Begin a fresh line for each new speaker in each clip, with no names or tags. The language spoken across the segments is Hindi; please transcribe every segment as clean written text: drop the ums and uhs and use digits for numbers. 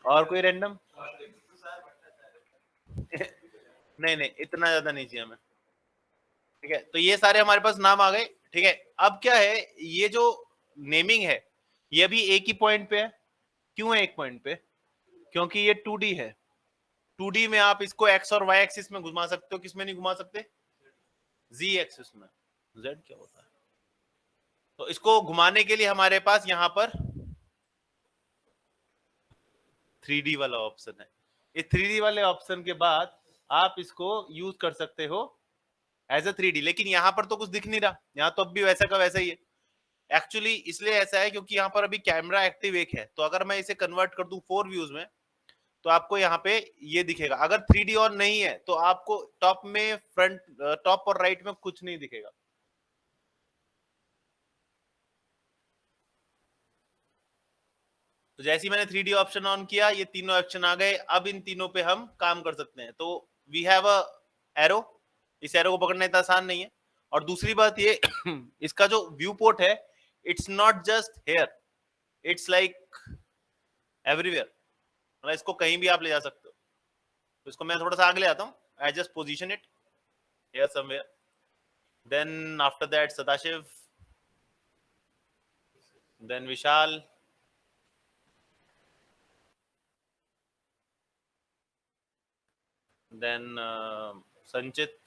और कोई रैंडम? नहीं नहीं, इतना ज्यादा नहीं चाहिए हमें। ठीक है, तो ये सारे हमारे पास नाम आ गए। ठीक है, अब क्या है, ये जो नेमिंग है ये भी एक ही पॉइंट पे है। क्यों है एक पॉइंट पे? क्योंकि ये 2D है। 2D में आप इसको एक्स और वाई एक्सिस में घुमा सकते हो, किसमें नहीं घुमा सकते? जी एक्सिस में। जेड क्या होता है? तो इसको घुमाने के लिए हमारे पास यहां पर 3D वाला ऑप्शन है। इस 3D वाले ऑप्शन के बाद आप इसको यूज कर सकते हो एज अ 3D, लेकिन यहां पर तो कुछ दिख नहीं रहा, यहां तो अब भी वैसा का वैसा ही है। एक्चुअली इसलिए ऐसा है क्योंकि यहाँ पर अभी कैमरा एक्टिव एक है, तो अगर मैं इसे कन्वर्ट कर दूं 4 व्यूज में तो आपको यहाँ पे ये दिखेगा। अगर 3D ऑन नहीं है तो आपको टॉप में फ्रंट, टॉप और राइट में कुछ नहीं दिखेगा। तो जैसे ही मैंने 3D ऑप्शन ऑन किया, ये तीनों ऑप्शन आ गए। अब इन तीनों पे हम काम कर सकते हैं। तो वी हैव अ एरो, इस एरो को पकड़ना इतना आसान नहीं है। और दूसरी बात ये इसका जो व्यू पोर्ट है, it's not just here, it's like everywhere, मतलब इसको कहीं भी आप ले जा सकते हो। तो इसको मैं थोड़ा सा आगे ले आता हूँ। I just position it here somewhere, then after that Sadashiv, then Vishal, then Sanchit,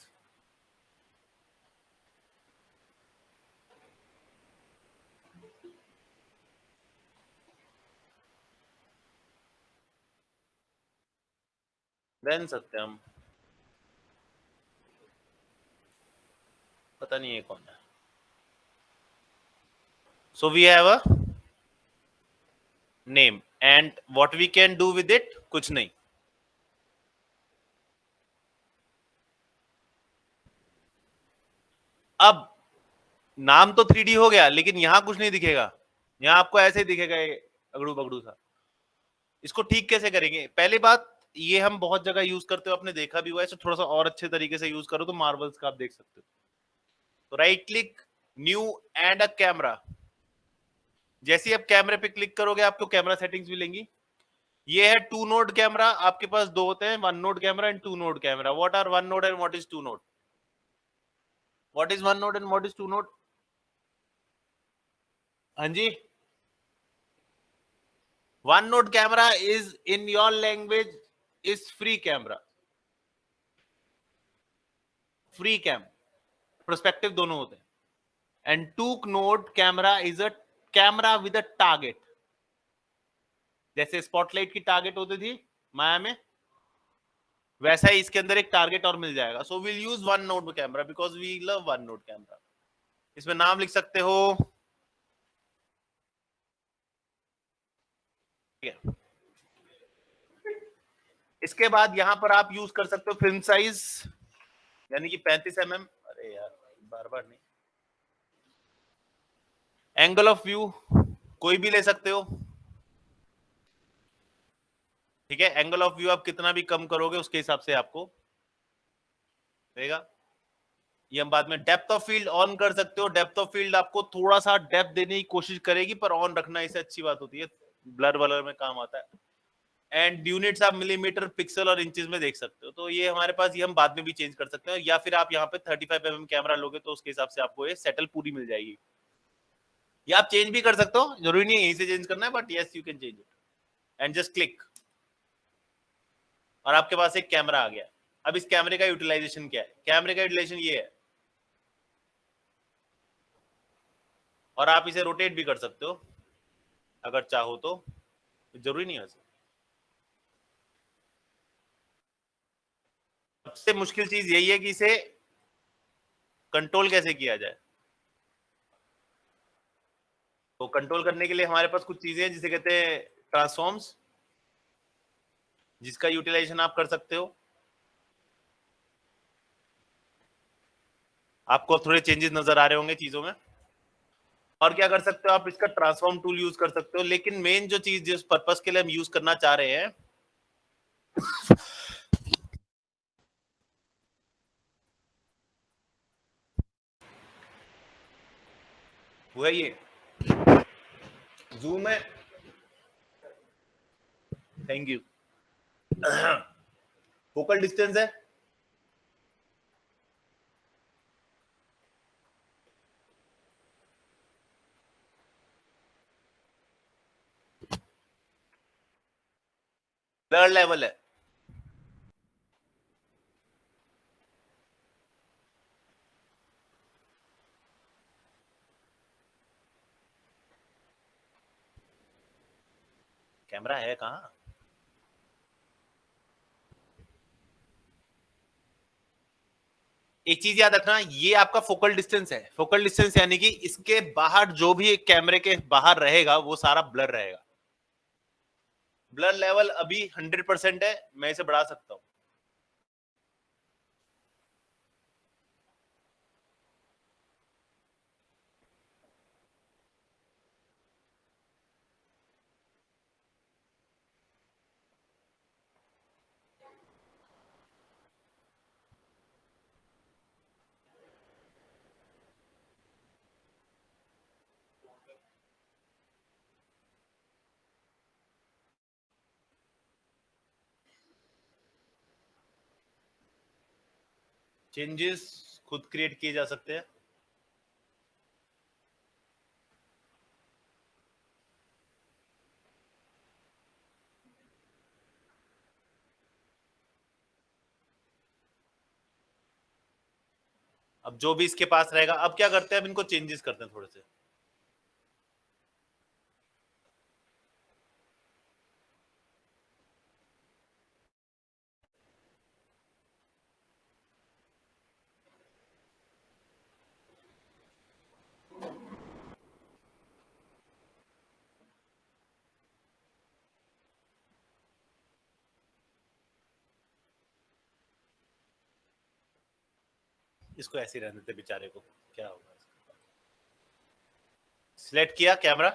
then Satyam. पता नहीं ये कौन है। So we have a name and what we can do with it, कुछ नहीं। अब नाम तो 3D हो गया, लेकिन यहां कुछ नहीं दिखेगा। यहां आपको ऐसे ही दिखेगा ये अगड़ू बगड़ू सा। इसको ठीक कैसे करेंगे? पहली बात, ये हम बहुत जगह यूज करते हो, आपने देखा भी हुआ है। थोड़ा सा और अच्छे तरीके से यूज करो तो मार्वल्स का आप देख सकते हो। तो right click, new, and a camera. जैसे ही आप कैमरे पे क्लिक करोगे आपको कैमरा सेटिंग्स मिलेंगी। ये है 2 नोड कैमरा। आपके पास दो होते हैं, 1 node camera and 2 node camera. What are 1 node and what is 2 node? What is 1 node and what is 2 node? हाँ जी। 1 node camera is in your language is free camera, free cam, perspective दोनों होते हैं। And 2 node camera is a camera with a target, जैसे स्पॉटलाइट की टारगेट होती थी माया में, वैसा ही इसके अंदर एक टारगेट और मिल जाएगा। So will use 1 node camera because we love 1 node camera. इसमें नाम लिख सकते हो। इसके बाद यहां पर आप यूज कर सकते हो फिल्म साइज, यानी कि 35 mm। अरे यार, बार बार नहीं। एंगल ऑफ व्यू कोई भी ले सकते हो। ठीक है, एंगल ऑफ व्यू आप कितना भी कम करोगे उसके हिसाब से आपको रहेगा। ये हम बाद में डेप्थ ऑफ फील्ड ऑन कर सकते हो। डेप्थ ऑफ फील्ड आपको थोड़ा सा डेप्थ देने की कोशिश करेगी, पर ऑन रखना इससे अच्छी बात होती है, ब्लर वलर में काम आता है। एंड यूनिट्स आप मिलीमीटर, पिक्सल और इंचेस में देख सकते हो। तो ये हमारे पास, ये हम बाद में भी चेंज कर सकते हैं, या फिर आप यहाँ पे 35 mm कैमरा लोगे तो उसके हिसाब से आपको ये सेटल पूरी मिल जाएगी। ये आप चेंज भी कर सकते हो, जरूरी नहीं है यहीं से चेंज करना है, but yes you can change it and just click, और आपके पास एक कैमरा आ गया। अब इस कैमरे का यूटिलाइजेशन क्या है? कैमरे का यूटिलाइजेशन ये है, और आप इसे रोटेट भी कर सकते हो अगर चाहो तो, जरूरी नहीं है। सबसे मुश्किल चीज यही है कि इसे कंट्रोल कैसे किया जाए। तो कंट्रोल करने के लिए हमारे पास कुछ चीजें हैं जिसे कहते हैं ट्रांसफॉर्म्स, जिसका यूटिलाइजेशन आप कर सकते हो। आपको अब थोड़े चेंजेस नजर आ रहे होंगे चीजों में। और क्या कर सकते हो आप, इसका ट्रांसफॉर्म टूल यूज कर सकते हो। लेकिन मेन जो चीज जिस पर्पस के लिए हम यूज करना चाह रहे हैं वो है ये जूम है। Thank you. फोकल डिस्टेंस है, ब्लर लेवल है, कैमरा है कहाँ? एक चीज याद रखना, ये आपका फोकल डिस्टेंस है। फोकल डिस्टेंस यानी कि इसके बाहर जो भी कैमरे के बाहर रहेगा वो सारा ब्लर रहेगा। ब्लर लेवल अभी 100% है, मैं इसे बढ़ा सकता हूं। चेंजेस खुद क्रिएट किए जा सकते हैं। अब जो भी इसके पास रहेगा, अब क्या करते हैं, अब इनको चेंजेस करते हैं थोड़े से। इसको ऐसे ही रहने देते बेचारे को, क्या होगा। सिलेक्ट किया कैमरा,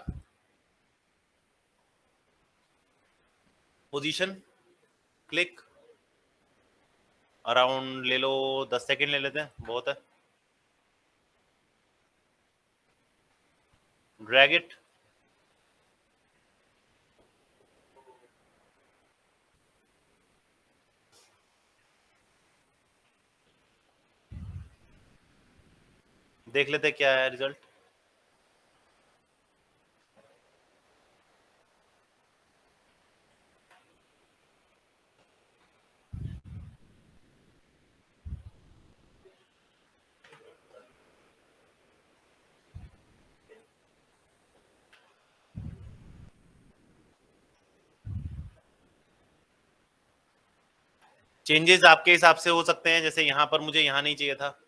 पोजीशन, क्लिक, अराउंड ले लो 10 सेकेंड ले लेते हैं, बहुत है। ड्रैग इट, देख लेते हैं क्या है रिजल्ट। चेंजेस आपके हिसाब से हो सकते हैं, जैसे यहां पर मुझे यहां नहीं चाहिए था।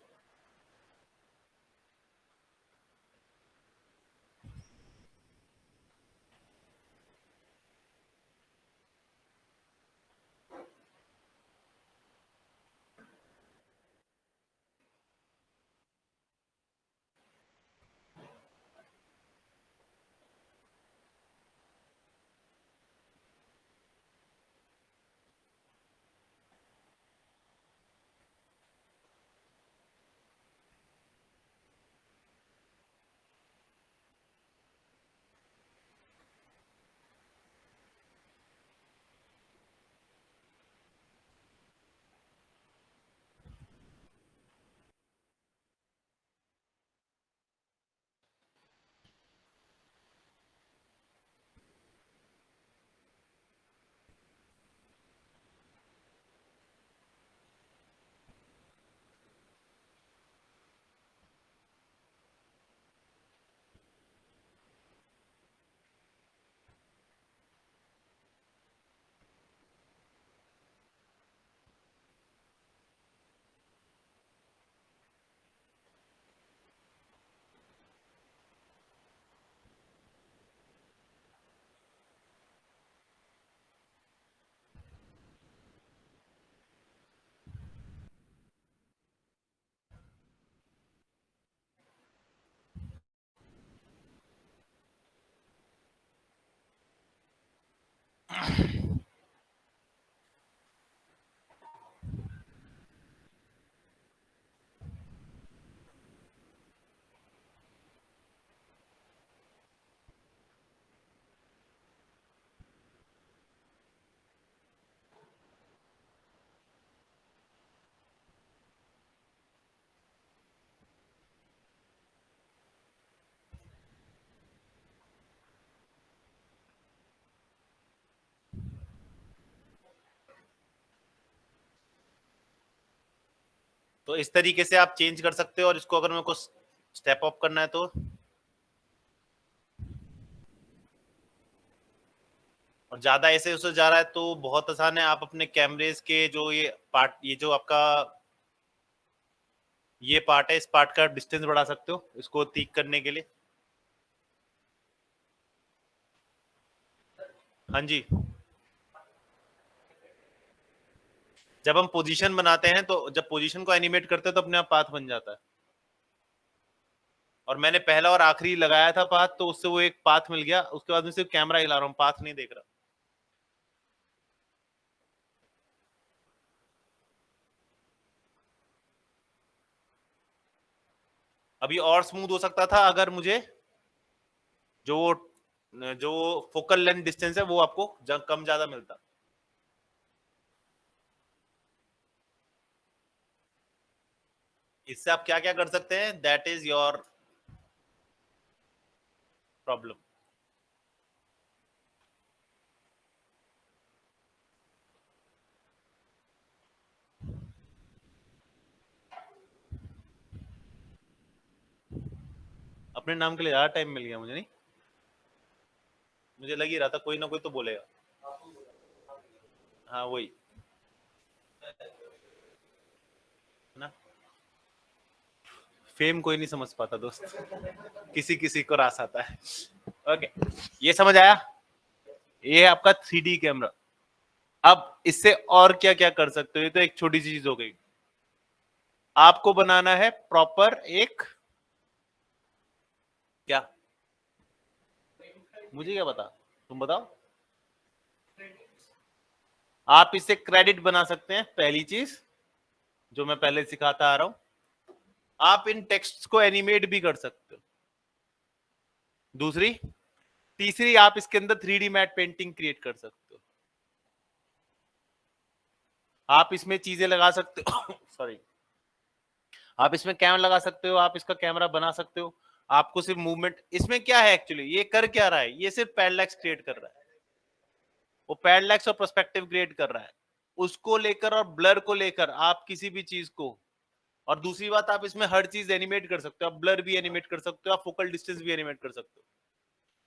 तो इस तरीके से आप चेंज कर सकते हो। और इसको अगर मेरे को स्टेप अप करना है तो, और ज्यादा ऐसे उसे जा रहा है तो बहुत आसान है। आप अपने कैमरेज के जो ये पार्ट, ये जो आपका ये पार्ट है, इस पार्ट का डिस्टेंस बढ़ा सकते हो इसको ठीक करने के लिए। हाँ जी, जब हम पोजीशन बनाते हैं तो जब पोजीशन को एनिमेट करते हैं तो अपने आप पाथ बन जाता है। और मैंने पहला और आखिरी लगाया था पाथ, तो उससे वो एक पाथ मिल गया। उसके बाद मैं सिर्फ कैमरा हिला रहा हूँ, पाथ नहीं देख रहा। अभी और स्मूथ हो सकता था अगर मुझे जो जो फोकल लेंथ डिस्टेंस है वो आपको कम ज्यादा मिलता। इससे आप क्या क्या कर सकते हैं, दैट इज योर प्रॉब्लम। अपने नाम के लिए ज्यादा टाइम मिल गया मुझे, नहीं? मुझे लग ही रहा था कोई ना कोई तो बोलेगा। हाँ वही ना, फेम कोई नहीं समझ पाता दोस्त, किसी किसी को रास आता है। ओके, ये समझ आया? ये है आपका 3D कैमरा। अब इससे और क्या क्या कर सकते हो, ये तो एक छोटी सी चीज हो गई। आपको बनाना है प्रॉपर एक, क्या, मुझे क्या बता, तुम बताओ। आप इससे क्रेडिट बना सकते हैं, पहली चीज जो मैं पहले सिखाता आ रहा हूं। आप इन टेक्स्ट को एनिमेट भी कर सकते हो। दूसरी, तीसरी, आप इसके अंदर 3D मैट पेंटिंग क्रिएट कर सकते हो। आप इसमें चीजें लगा सकते हो सॉरी, आप इसमें कैमरा लगा सकते हो, आप इसका कैमरा बना सकते हो। आपको सिर्फ मूवमेंट, इसमें क्या है एक्चुअली, ये कर क्या रहा है, ये सिर्फ पैरेलैक्स क्रिएट कर रहा है। वो पैरेलैक्स और पर्सपेक्टिव क्रिएट कर रहा है। उसको लेकर और ब्लर को लेकर आप किसी भी चीज को, और दूसरी बात, आप इसमें हर चीज एनिमेट कर सकते हो। आप ब्लर भी एनिमेट कर सकते हो, आप फोकल डिस्टेंस भी एनिमेट कर सकते हो।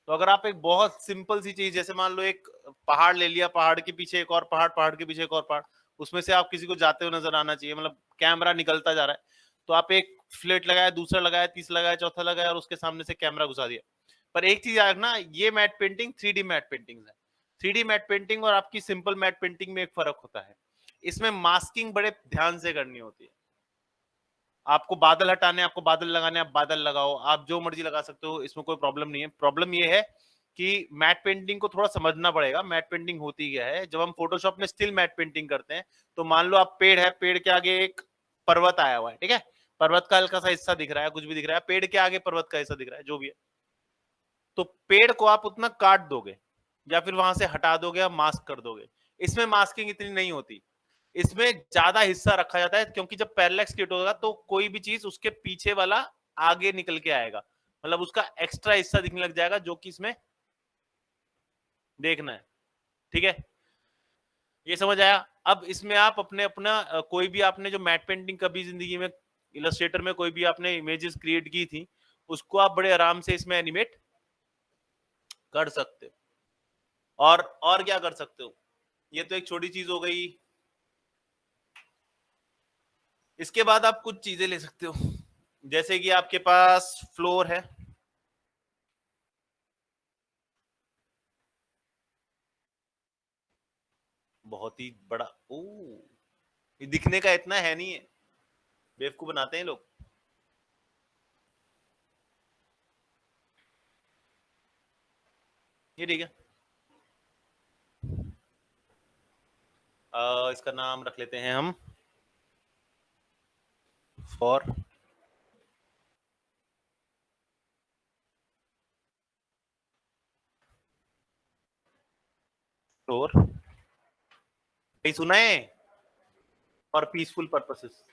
तो अगर आप एक बहुत सिंपल सी चीज, जैसे मान लो एक पहाड़ ले लिया, पहाड़ के पीछे एक और पहाड़, पहाड़ के पीछे एक और पहाड़, उसमें से आप किसी को जाते हुए नजर आना चाहिए, मतलब कैमरा निकलता जा रहा है, तो आप एक फ्लेट लगाया, दूसरा लगाया, तीसरा लगाया, चौथा लगाया, और उसके सामने से कैमरा घुसा दिया। पर एक चीज याद रखना, ये mat painting 3D mat painting है। 3D मैट पेंटिंग और आपकी सिंपल मैट पेंटिंग में एक फर्क होता है। इसमें मास्किंग बड़े ध्यान से करनी होती है। आपको बादल हटाने, आपको बादल लगाने, आप बादल लगाओ, आप जो मर्जी लगा सकते हो, इसमें कोई प्रॉब्लम नहीं है। प्रॉब्लम ये है कि मैट पेंटिंग को थोड़ा समझना पड़ेगा। मैट पेंटिंग होती क्या है, जब हम फोटोशॉप में स्टिल मैट पेंटिंग करते हैं, तो मान लो आप पेड़ है, पेड़ के आगे एक पर्वत आया हुआ है, ठीक है, पर्वत का हल्का सा हिस्सा दिख रहा है, कुछ भी दिख रहा है, पेड़ के आगे पर्वत का हिस्सा दिख रहा है, जो भी है, तो पेड़ को आप उतना काट दोगे या फिर वहां से हटा दोगे या मास्क कर दोगे। इसमें मास्किंग इतनी नहीं होती, इसमें ज्यादा हिस्सा रखा जाता है, क्योंकि जब पैरेलैक्स क्रिएट होगा तो कोई भी चीज उसके पीछे वाला आगे निकल के आएगा, मतलब उसका एक्स्ट्रा हिस्सा दिखने लग जाएगा, जो कि इसमें देखना है। ठीक है, ये समझ आया? अब इसमें आप अपने अपना कोई भी आपने जो मैट पेंटिंग कभी जिंदगी में इलस्ट्रेटर में कोई भी आपने इमेजेस क्रिएट की थी, उसको आप बड़े आराम से इसमें एनिमेट कर सकते हो। और क्या कर सकते हो, ये तो एक छोटी चीज हो गई। इसके बाद आप कुछ चीजें ले सकते हो, जैसे कि आपके पास फ्लोर है, बहुत ही बड़ा। ओ, ये दिखने का इतना है नहीं है, बेवकूफ बनाते हैं लोग। ये ठीक है, इसका नाम रख लेते हैं हम, फॉर फ्लोर, कहीं सुना है, फॉर पीसफुल पर्पसेस।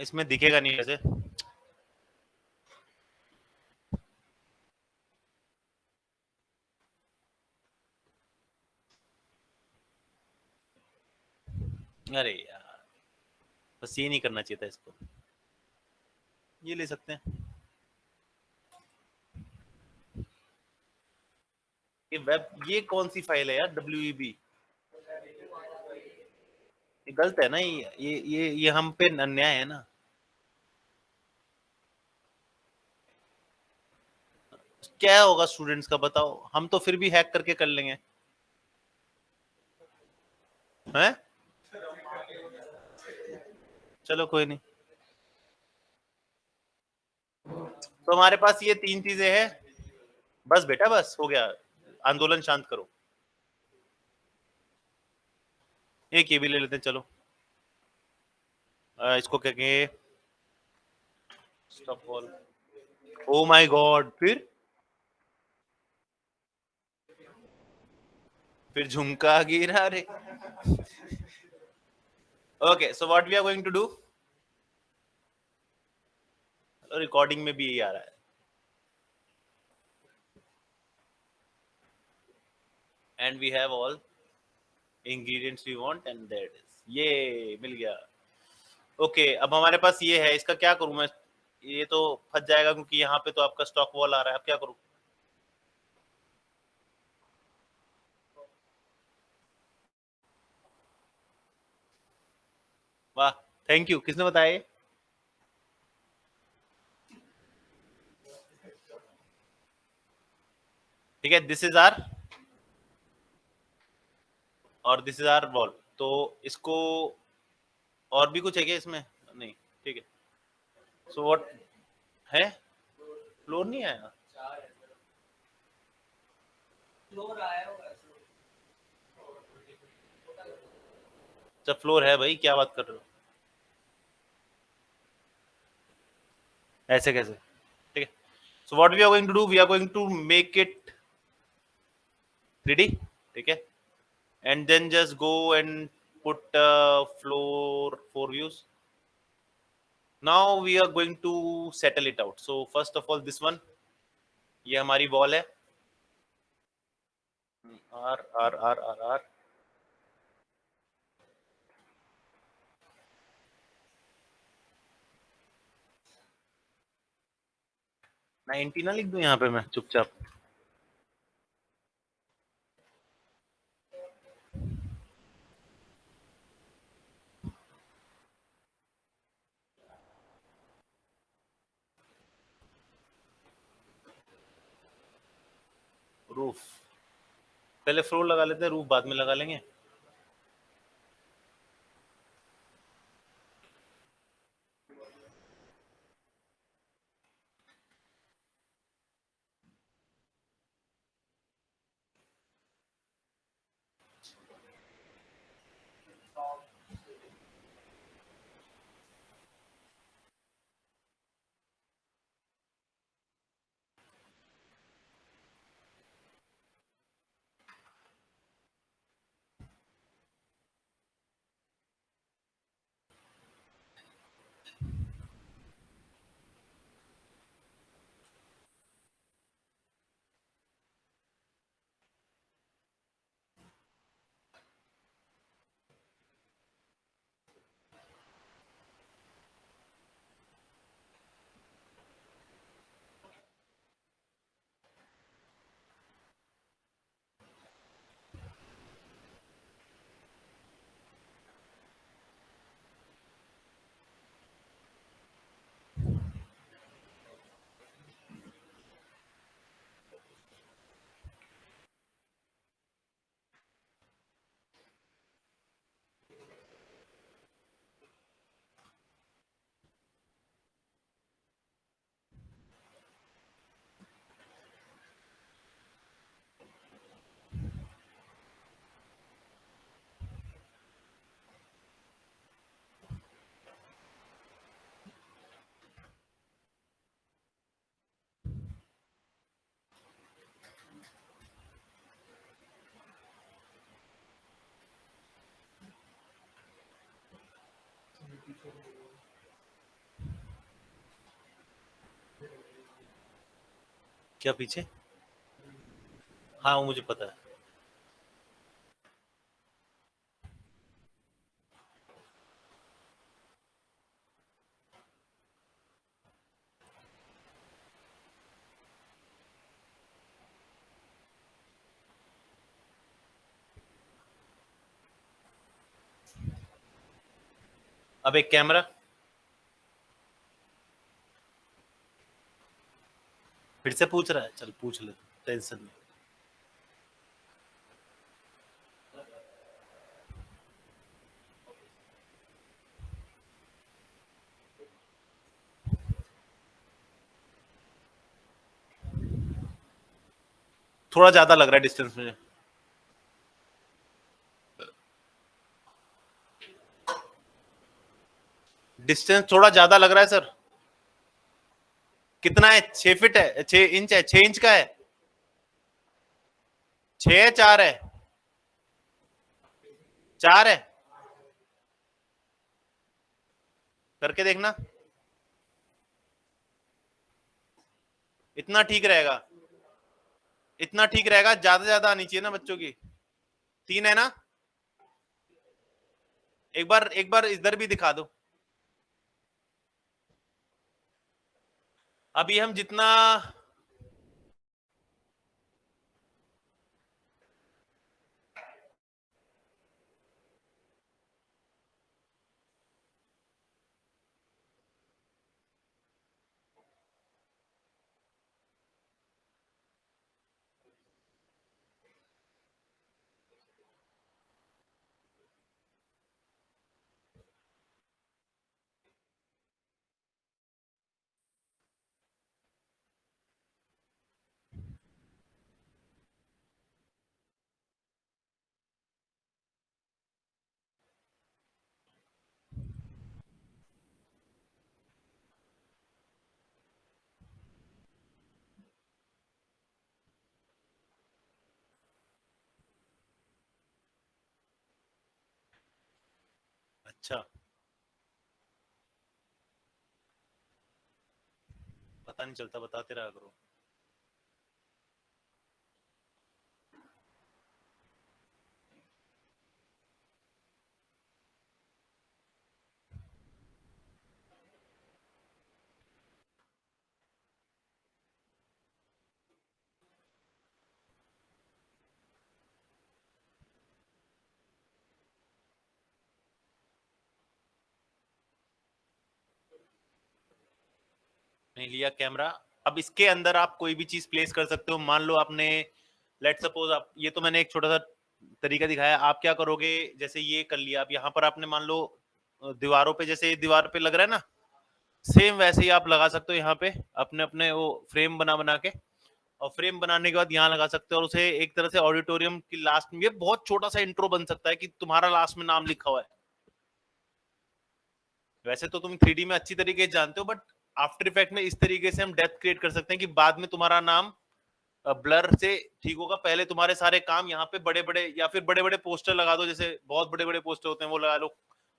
इसमें दिखेगा नहीं वैसे। अरे यार, बस ये नहीं करना चाहिए था इसको। ये ले सकते हैं। ये वेब, ये कौन सी फाइल है यार, WEB? ये गलत है ना, ये हम पे अन्याय है ना। क्या होगा स्टूडेंट्स का बताओ, हम तो फिर भी हैक करके कर लेंगे हैं। चलो कोई नहीं। तो हमारे पास ये 3 चीजें हैं। बस बेटा, बस हो गया। आंदोलन शांत करो। एक ये भी ले लेते हैं चलो। इसको क्या कहेंगे? Stop wall. Oh my god, फिर झुमका गिरा रे। Okay, so what we are going to do, recording में भी यही आ रहा है। And we have all ingredients we want and there it is, ये मिल गया। ओके, अब हमारे पास ये है, इसका क्या करूं मैं? ये तो फंस जाएगा क्योंकि यहाँ पे तो आपका स्टॉक वॉल आ रहा है, अब क्या करूं? वाह, थैंक यू, किसने बताया ये? ठीक है, दिस इज आर, और दिस इज आर वॉल। तो इसको, और भी कुछ है क्या इसमें? नहीं। ठीक है, सो व्हाट है? फ्लोर नहीं आया? अच्छा, फ्लोर है भाई, क्या बात कर रहे हो? ऐसे कैसे? ठीक है, so what we are going to do, we are going to make it 3D। ठीक है, and then just go and put floor 4 views. Now we are going to settle it out. So first of all, this one, ये हमारी वॉल है। R R R R R, मैं एंटीना लिख दूं यहाँ पे मैं चुपचाप? रूफ, पहले फ्लोर लगा लेते हैं, रूफ बाद में लगा लेंगे। क्या पीछे? हाँ, वो मुझे पता है। अब एक कैमरा। फिर से पूछ रहा है, चल पूछ ले, टेंशन नहीं। थोड़ा ज्यादा लग रहा है डिस्टेंस मुझे। डिस्टेंस थोड़ा ज्यादा लग रहा है सर। कितना है? 6 फीट है, 6 इंच है, 6 इंच का है। 6 है, 4 है? 4 है। करके देखना। इतना ठीक रहेगा। इतना ठीक रहेगा, ज्यादा आनी चाहिए ना बच्चों की। 3 है ना? एक बार इधर भी दिखा दो। अभी हम जितना। अच्छा, पता नहीं चलता, बताते रहा करो। नहीं लिया कैमरा। अब इसके अंदर आप कोई भी चीज प्लेस कर सकते हो। मान लो आपने, लेट सपोज आप, ये तो मैंने एक छोटा सा तरीका दिखाया, आप क्या करोगे? जैसे ये कर लिया, आप यहाँ पर आपने मान लो दीवारों पे, जैसे दीवार पे लग रहा है ना, सेम वैसे ही आप लगा सकते हो यहाँ पे, अपने अपने वो फ्रेम बना बना के। और फ्रेम बनाने के बाद यहाँ लगा सकते हो, और उसे एक तरह से ऑडिटोरियम की लास्ट में, ये बहुत छोटा सा इंट्रो बन सकता है कि तुम्हारा लास्ट में नाम लिखा हुआ है। वैसे तो तुम 3D में अच्छी तरीके से जानते हो, बट आफ्टर इफेक्ट में इस तरीके से हम डेप्थ क्रिएट कर सकते हैं कि बाद में तुम्हारा नाम ब्लर से ठीक होगा। पहले तुम्हारे सारे काम यहाँ पे बड़े बड़े, या फिर बड़े बड़े पोस्टर लगा दो, जैसे बहुत बड़े बड़े पोस्टर होते हैं वो लगा लो,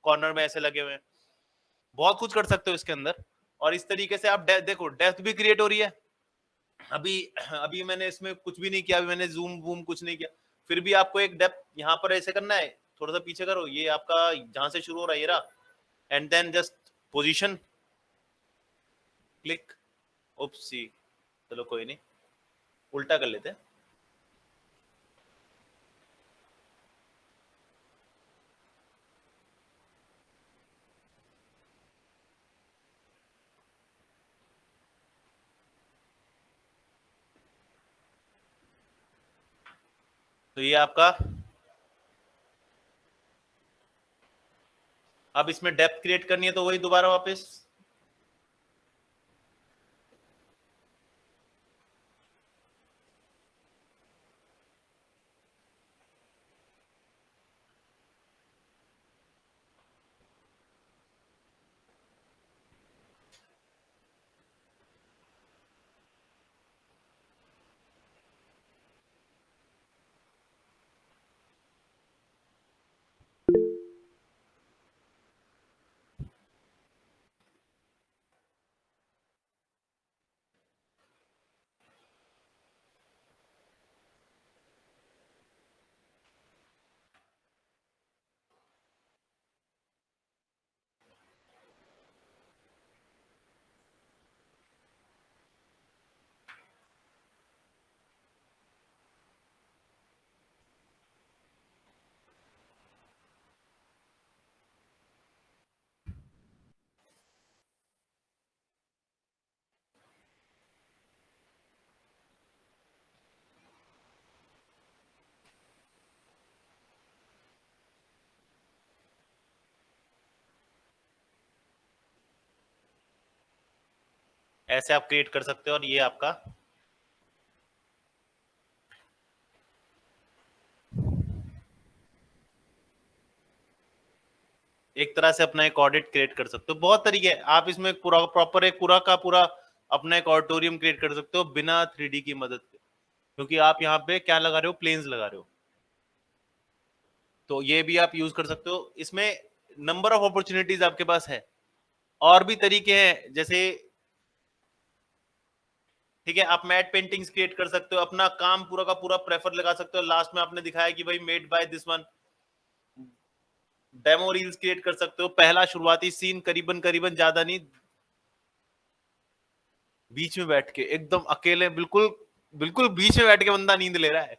कॉर्नर में ऐसे लगे हुए हैं। बहुत कुछ कर सकते हो इसके अंदर। और इस तरीके से आप देखो डेप्थ भी क्रिएट हो रही है। अभी अभी मैंने इसमें कुछ भी नहीं किया, अभी मैंने जूम वूम कुछ नहीं किया, फिर भी आपको एक डेप्थ यहाँ पर ऐसे करना है। थोड़ा सा पीछे करो, ये आपका जहां से शुरू हो रहा है ये रहा, and then just position, click, oopsie, चलो कोई नहीं, उल्टा कर लेते हैं। तो ये आपका, अब इसमें डेप्थ क्रिएट करनी है तो वही दोबारा वापस। ऐसे आप क्रिएट कर सकते हो और ये आपका एक तरह से अपना एक ऑडिट क्रिएट कर सकते हो। बहुत तरीके हैं, आप इसमें पूरा प्रॉपर एक पूरा का पूरा अपना एक ऑडिटोरियम क्रिएट कर सकते हो बिना 3D की मदद के, क्योंकि आप यहाँ पे क्या लगा रहे हो, प्लेन्स लगा रहे हो। तो ये भी आप यूज कर सकते हो। इसमें नंबर ऑफ अपॉर्चुनिटीज आपके पास है, और भी तरीके हैं, जैसे ठीक है आप मैट पेंटिंग्स क्रिएट कर सकते हो, अपना काम पूरा का पूरा प्रेफर लगा सकते हो। लास्ट में आपने दिखाया कि भाई made by this one. Demo reels create कर सकते हो, पहला शुरुआती सीन करीबन करीबन ज्यादा नहीं, बीच में बैठ के एकदम अकेले, बिल्कुल बिल्कुल बीच में बैठ के बंदा नींद ले रहा है,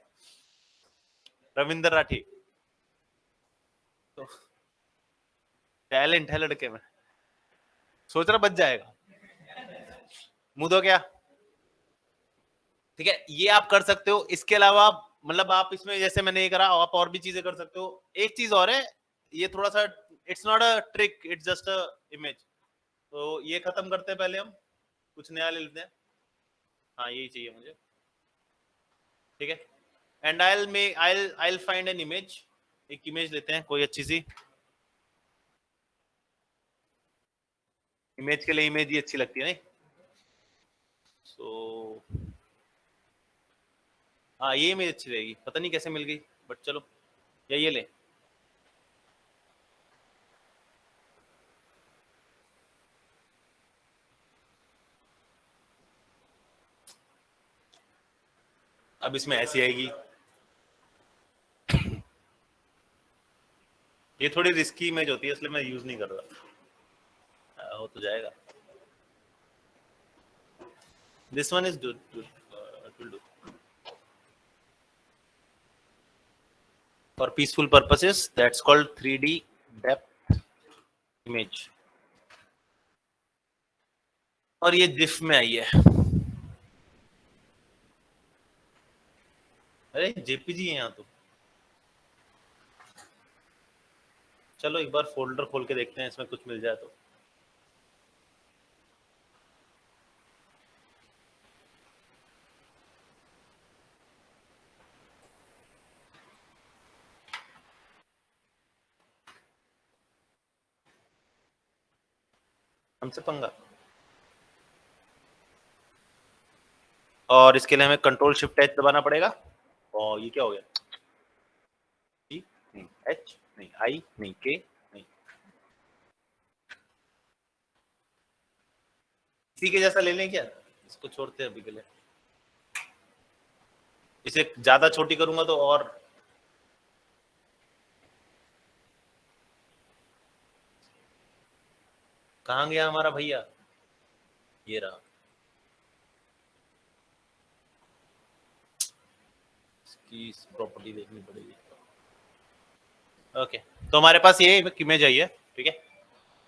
रविंदर राठी। तो टैलेंट है लड़के में, सोच रहा बच जाएगा। मुंह दो क्या, ठीक है ये आप कर सकते हो। इसके अलावा मतलब आप इसमें जैसे मैंने ये करा, आप और भी चीजें कर सकते हो। एक चीज और है, ये थोड़ा सा it's not a trick, it's just a image. तो ये खत्म करते हैं, पहले हम कुछ नया ले लेते हैं। हाँ यही चाहिए मुझे, ठीक है। And I find an image, एक इमेज लेते हैं कोई अच्छी सी। इमेज के लिए इमेज ही अच्छी लगती है नहीं, सो हाँ ये इमेज अच्छी रहेगी, पता नहीं कैसे मिल गई, बट चलो या ये ले। अब इसमें ऐसी आएगी, ये थोड़ी रिस्की इमेज होती है इसलिए मैं यूज नहीं कर रहा। हो तो जाएगा, this one is good, it will do for peaceful purposes, that's called 3D depth image। और ये जिफ में आई है, अरे जेपीजी है यहाँ तो। चलो एक बार फोल्डर खोल के देखते हैं, इसमें कुछ मिल जाए तो। हमसे पंगा, और इसके लिए हमें कंट्रोल शिफ्ट एच दबाना पड़ेगा। और ये क्या हो गया, ई नहीं, एच नहीं, आई नहीं, के नहीं, इसी के जैसा ले लें क्या, इसको छोड़ते हैं अभी के लिए। इसे ज्यादा छोटी करूंगा तो और कहाँ गया हमारा भैया, ये रहा। इसकी प्रॉपर्टी देखनी पड़ेगी। ओके तो हमारे पास ये इमेज आई है, ठीक है।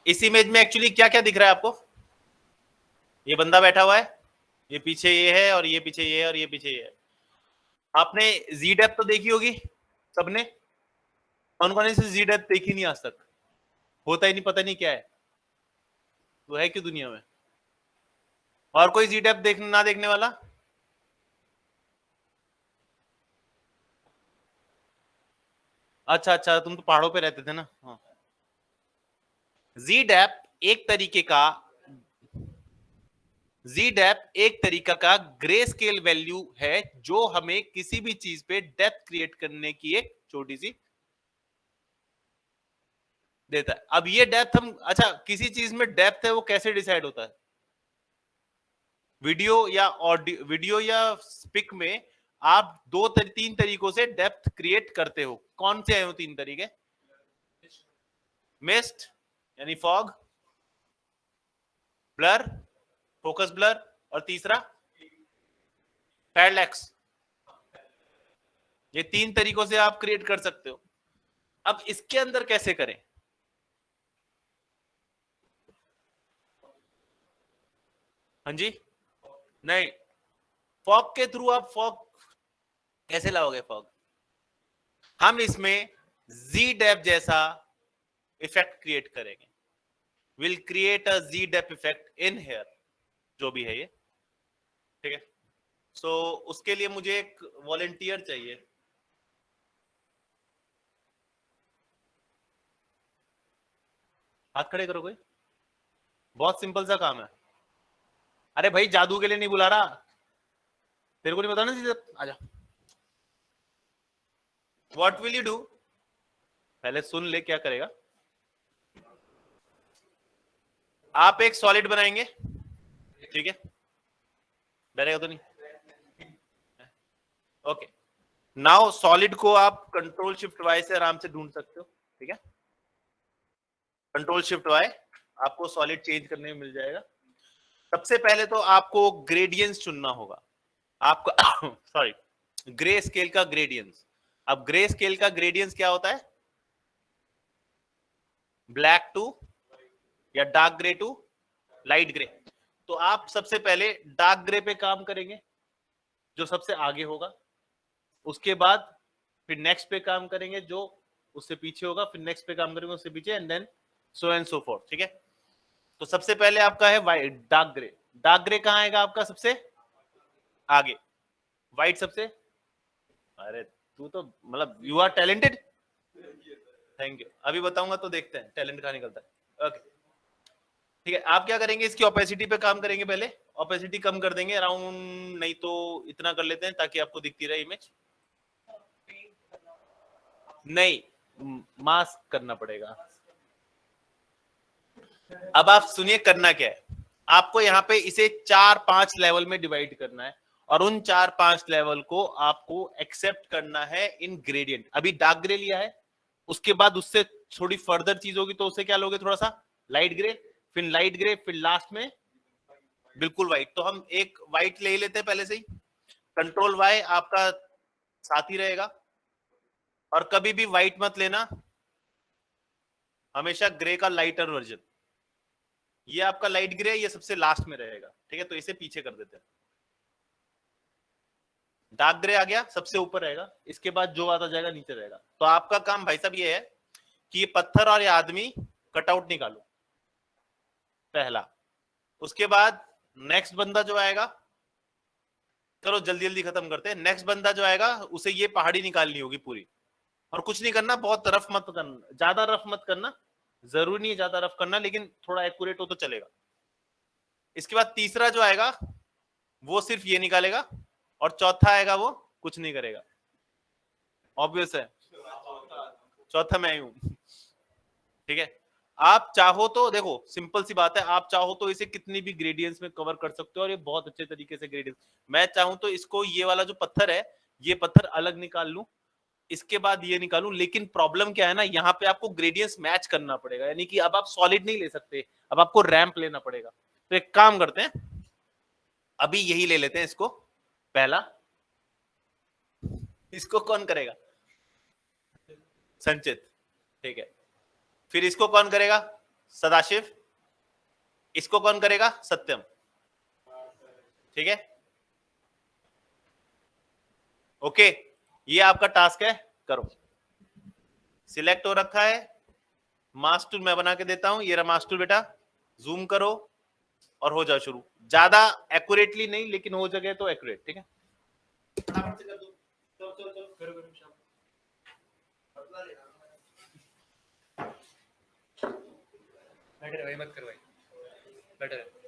इस इमेज में एक्चुअली क्या क्या दिख रहा है आपको, ये बंदा बैठा हुआ है, ये पीछे ये है, और ये पीछे ये है, और ये पीछे ये है। आपने जी डेप्थ तो देखी होगी सबने, कौन कौन से जी डेप्थ देखी नहीं आज तक, होता ही नहीं, पता नहीं क्या है, वो है क्यों दुनिया में। और कोई जी डेप्थ देखने ना देखने वाला, अच्छा अच्छा तुम तो पहाड़ों पे रहते थे ना। हाँ जी डेप्थ एक तरीके का, जी डेप्थ एक तरीका का ग्रे स्केल वैल्यू है जो हमें किसी भी चीज पे डेप्थ क्रिएट करने की एक छोटी सी देता है। अब ये डेप्थ हम, अच्छा किसी चीज में डेप्थ है वो कैसे डिसाइड होता है, वीडियो या ऑडियो, वीडियो या स्पिक में आप तीन तरीकों से डेप्थ क्रिएट करते हो। कौन से हैं वो तीन तरीके, मिस्ट यानी फॉग, ब्लर फोकस ब्लर, और तीसरा पैरेलैक्स। ये तीन तरीकों से आप क्रिएट कर सकते हो। अब इसके अंदर कैसे करें, हाँ जी नहीं, फॉग के थ्रू आप फॉग कैसे लाओगे फॉग, हम इसमें जी डेप जैसा इफेक्ट क्रिएट करेंगे, will create a z depth effect in here. जो भी है ये, ठीक है। सो उसके लिए मुझे एक वॉलेंटियर चाहिए। हाथ खड़े करो कोई, बहुत सिंपल सा काम है। अरे भाई जादू के लिए नहीं बुला रहा, तेरे को नहीं पता ना सीधे आजा। व्हाट विल यू डू, पहले सुन ले क्या करेगा। आप एक सॉलिड बनाएंगे, ठीक है, डरेगा तो नहीं, ओके। नाउ सॉलिड को आप कंट्रोल शिफ्ट वाई से आराम से ढूंढ सकते हो, ठीक है। कंट्रोल शिफ्ट वाई आपको सॉलिड चेंज करने में मिल जाएगा। सबसे पहले तो आपको ग्रेडियंस चुनना होगा आपका सॉरी, ग्रे स्केल का ग्रेडियंस। अब ग्रे स्केल का ग्रेडियंस क्या होता है, ब्लैक टू या dark grey to light grey. तो आप सबसे पहले डार्क ग्रे पे काम करेंगे जो सबसे आगे होगा, उसके बाद फिर नेक्स्ट पे काम करेंगे जो उससे पीछे होगा, फिर नेक्स्ट पे काम करेंगे उससे पीछे, एंड सो फोर्थ, ठीक है। तो सबसे पहले आपका है white dark grey. Dark grey कहां आएगा आपका सबसे आगे, व्हाइट सबसे, अरे तू तो मतलब you are talented, thank you. अभी बताऊंगा तो देखते हैं टैलेंट कहां निकलता है, ओके। ठीक है, आप क्या करेंगे, इसकी ओपेसिटी पे काम करेंगे पहले। ओपेसिटी कम कर देंगे अराउंड, नहीं तो इतना कर लेते हैं ताकि आपको दिखती रहे इमेज। नहीं, मास्क करना पड़ेगा। अब आप सुनिए करना क्या है, आपको यहाँ पे इसे 4-5 लेवल में डिवाइड करना है, और उन 4-5 लेवल को आपको एक्सेप्ट करना है इन ग्रेडियंट। अभी डार्क ग्रे लिया है, उसके बाद उससे थोड़ी फर्दर चीज होगी तो उसे क्या लोगे, थोड़ा सा लाइट ग्रे, फिर लाइट ग्रे, फिर लास्ट में बिल्कुल व्हाइट। तो हम एक व्हाइट ले लेते हैं पहले से ही। कंट्रोल वाई आपका साथ ही रहेगा, और कभी भी व्हाइट मत लेना, हमेशा ग्रे का लाइटर वर्जन। ये आपका लाइट ग्रे, ये सबसे लास्ट में रहेगा, ठीक है। तो इसे पीछे कर देते हैं। डार्क ग्रे आ गया, सबसे ऊपर रहेगा, इसके बाद जो आता जाएगा नीचे रहेगा। तो आपका काम भाई साहब ये है कि ये पत्थर और ये आदमी कटआउट निकालो पहला। उसके बाद नेक्स्ट बंदा जो आएगा, चलो जल्दी जल्दी खत्म करते हैं। नेक्स्ट बंदा जो आएगा उसे ये पहाड़ी निकालनी होगी पूरी, और कुछ नहीं करना, बहुत रफ मत करना, ज्यादा रफ मत करना, जरूरी नहीं है ज्यादा रफ करना, लेकिन थोड़ा एक्यूरेट हो तो चलेगा। इसके बाद तीसरा जो आएगा वो सिर्फ ये निकालेगा, और चौथा आएगा वो कुछ नहीं करेगा, ऑब्वियस है, चौथा मैं ही हूं, ठीक है। आप चाहो तो देखो सिंपल सी बात है, आप चाहो तो इसे कितनी भी ग्रेडियंट्स में कवर कर सकते हो, और ये बहुत अच्छे तरीके से ग्रेडियंट्स। मैं चाहूं तो इसको ये वाला जो पत्थर है, ये पत्थर अलग निकाल लूं, इसके बाद ये निकालूं, लेकिन प्रॉब्लम क्या है ना, यहाँ पे आपको ग्रेडियंट्स मैच करना पड़ेगा, यानी कि अब आप सॉलिड नहीं ले सकते, अब आपको रैंप लेना पड़ेगा। तो एक काम करते हैं, अभी यही ले लेते हैं इसको पहला। इसको कौन करेगा, संचित, ठीक है। फिर इसको कौन करेगा, सदाशिव। इसको कौन करेगा, सत्यम, ठीक है, ओके। ये आपका टास्क है, करो। सिलेक्ट हो रखा है, मास्क टूल मैं बना के देता हूं, ये रहा मास्क टूल बेटा, जूम करो और हो जाओ शुरू। ज्यादा एक्यूरेटली नहीं, लेकिन हो जगह तो एक्यूरेट, ठीक है। फटाफट से कर दो, चलो चलो चलो करो करो शाम। बैठे रहो, मत करो भाई, बैठे रहो।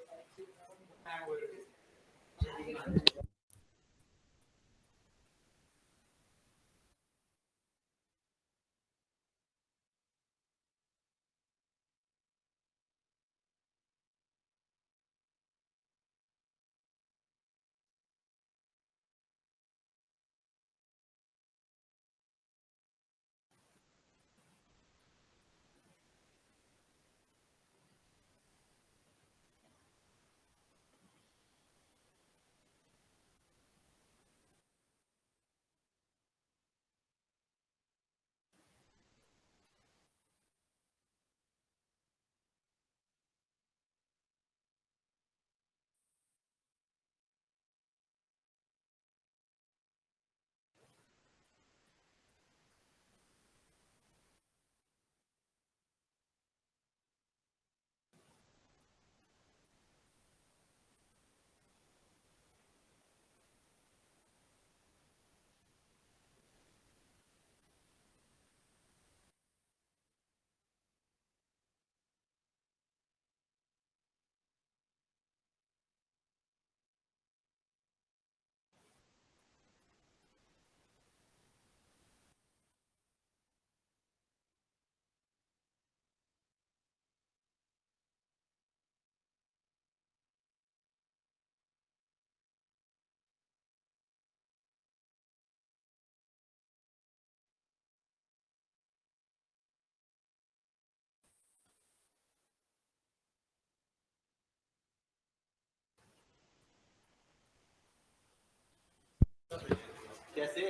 कैसे?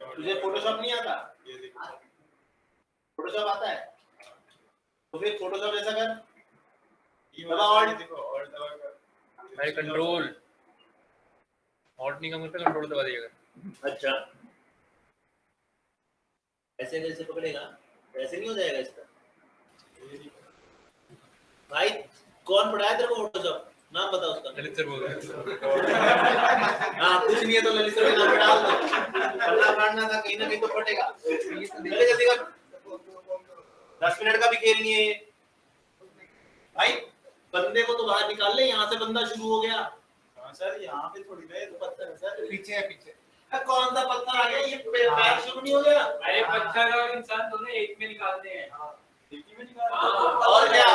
तुझे फोटोशॉप नहीं आता? फोटोशॉप आता है तो फिर फोटोशॉप ऐसा कर, दबा
भाई कंट्रोल ऑल्ट नहीं काम करता, कंट्रोल दबा दिएगा।
अच्छा ऐसे कैसे पकड़ेगा? ऐसे नहीं हो जाएगा इसका। भाई कौन पढ़ाया तेरे को फोटोशॉप? नाम बता उसका।
ललित सर बोल रहे हैं।
हाँ कुछ नहीं है तो ललित सर का नाम डाल दो, पढ़ना पढ़ना था कहीं ना कहीं तो फटेगा। चले जल्दी कर, 10 मिनट का भी खेल नहीं है ये। भाई बंदे को तो बाहर निकाल ले, यहाँ से बंदा शुरू हो गया। हाँ सर यहाँ पे थोड़ी गए तो पत्थर है सर, पीछे है पीछे। कौन सा पत्थर आ गया? ये बैग शुरू नहीं हो गया।
अरे पत्थर और इंसान दोनों एक में निकालते हैं।
एक ही में निकाल और क्या?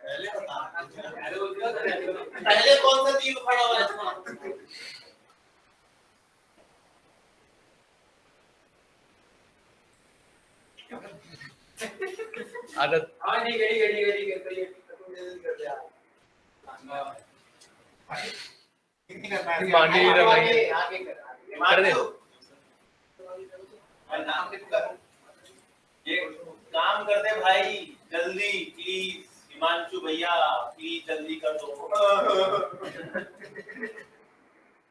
पहले बता, पहले कौन सा तीर उखाड़ा हुआ है इसमें?
आदत।
हाँ नहीं गड़ी गड़ी गड़ी करते ये कर दिया।
मांगे ये रहा भाई।
आगे कर
कर दे।
नाम लिख कर। ये काम कर दे भाई जल्दी प्लीज, हिमांशु भैया प्लीज जल्दी कर दो।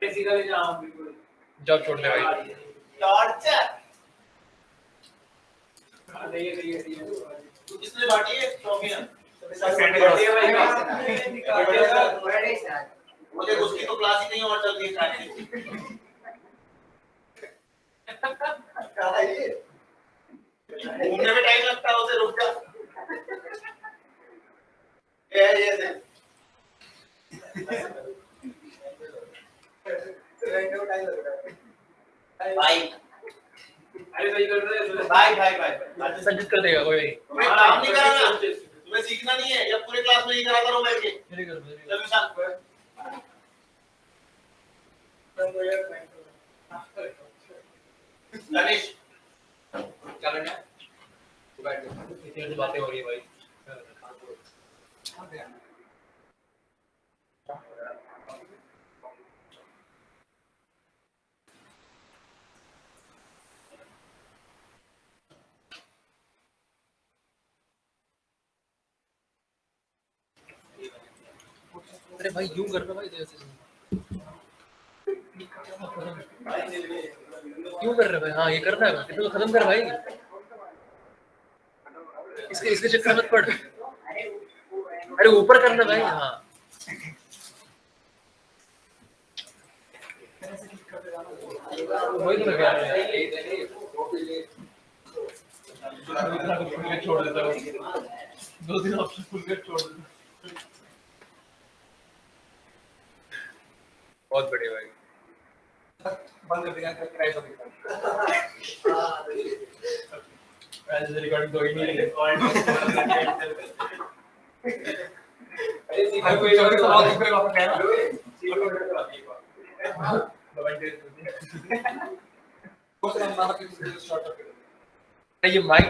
सीधा ले जाओ बिल्कुल।
जॉब छोड़ दे भाई।
टॉर्चर
ये
तू किसने बांटी है ट्रॉफियां? मुझे उसकी तो क्लास ही नहीं और चल रही है। घूमने में टाइम लगता है, उसे रुक जा। ये से भाई
अरे भाई कर रहे हैं
भाई
सजेस्ट कर देगा कोई।
तुम्हें काम नहीं कराना, तुम्हें सीखना नहीं है, या पूरे क्लास में ही करा करो बैठ के। चल विशाल तनिष
क्या करना है?
इतनी सी बातें हो रही है भाई। अरे भाई यूं कर रहा भाई जैसे क्यों कर रहे भाई? हाँ ये करना है, इसे तो खत्म कर भाई। इसके चक्कर मत पड़। अरे ऊपर करना भाई। हाँ वही तो मैं कह रहा हूँ। छोड़ देता हूँ 2 दिन ऑप्शन फुल कर छोड़ देता हूँ। बहुत बढ़िया भाई। बंद कर दिया ट्राई कर दिया। ऐसे रिकॉर्डिंग तो ही नहीं है।
अरे सीधा कोई और तो बहुत ऊपर वापस गया ना।
ये माइक